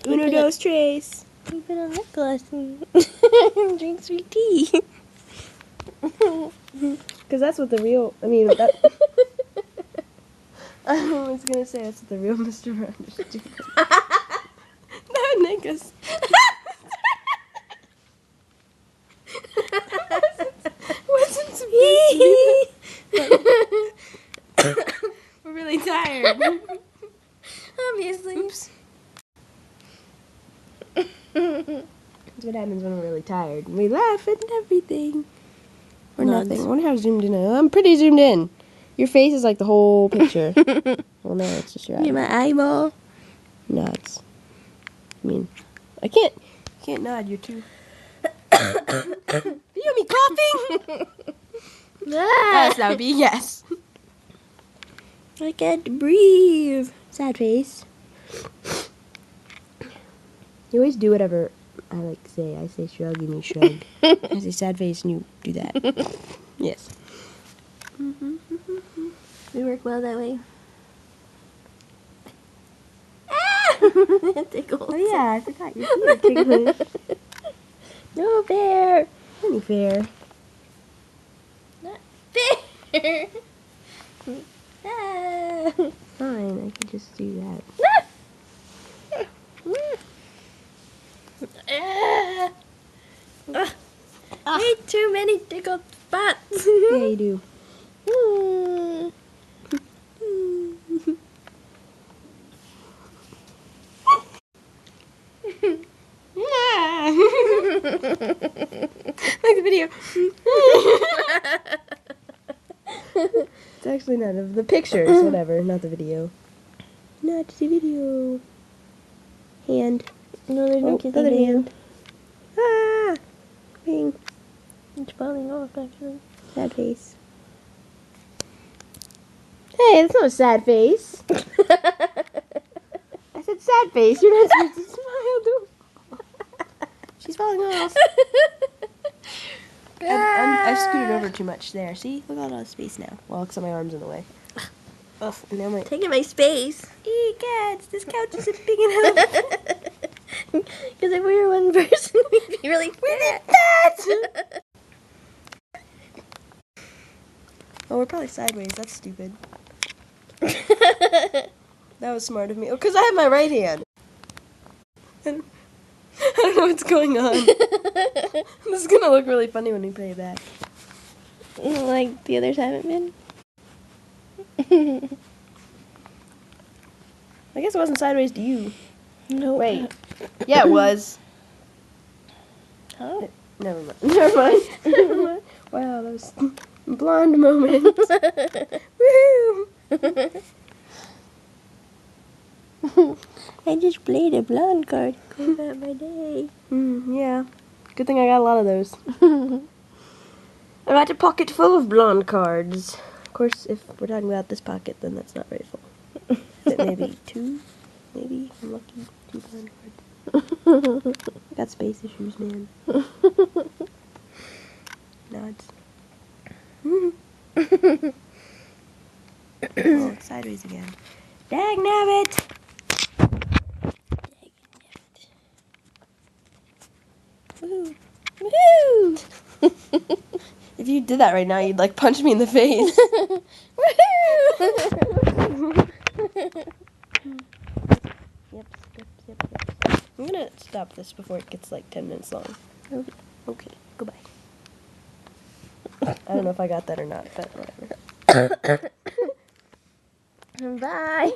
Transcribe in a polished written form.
Uno, dos, tres. We put on lip gloss and drink sweet tea. Because that's what the real, I mean, that, I was going to say that's what the real Mr. Rogers do. That would make us. Wasn't supposed to be that. We're really tired. Obviously. Oops. That's what happens when we're really tired. We laugh at everything. Or Nods. nothing. I wonder how zoomed in I am. I'm pretty zoomed in. Your face is like the whole picture. Well, no, it's just your Get eyeball. my eyeball. Nods. I mean, I can't nod. You're too. You hear me coughing? Yes, that would be a yes. I can't breathe. Sad face. You always do whatever I like say. I say shrug and you shrug. I say sad face and you do that. Yes. We work well that way. It tickles. Oh yeah, I forgot your feet are ticklish. No fair. Any fair. Not fair. Ah. Fine, I can just do that. Way too many tickled spots. Yeah, you do. Like the video. It's actually none of the pictures, whatever, not the video. Not the video. Hand. No, there's no Oh, kissing the other video. hand. Ah! Bing. It's falling off, actually. Sad face. Hey, that's not a sad face. I said sad face. You're not supposed to smile, dude. She's falling off. I've scooted over too much there. See? Look at all the space now. Well, except my arm's in the way. Ugh, and now my... Taking my space. cats, this couch isn't big enough. Because if we were one person, we'd be really fat. Oh, we're probably sideways. That's stupid. That was smart of me. Oh, because I have my right hand. And I don't know what's going on. This is going to look really funny when we play it back. Like the others haven't been. I guess it wasn't sideways to you. No. Wait. Yeah, it was. Oh. Never mind. Never mind. Wow, that was a blonde moment. Woohoo! I just played a blonde card. Go about my day. Yeah. Good thing I got a lot of those. I got a pocket full of blonde cards. Of course, if we're talking about this pocket, then that's not very full. Is it maybe two? Maybe? I'm lucky. 2 blonde cards. I got space issues, man. Nods. Oh, it's sideways again. Dag nabbit! Woo! Woohoo! If you did that right now, you'd like punch me in the face. Yep. I'm gonna stop this before it gets like 10 minutes long. Okay, goodbye. I don't know if I got that or not, but whatever. Bye.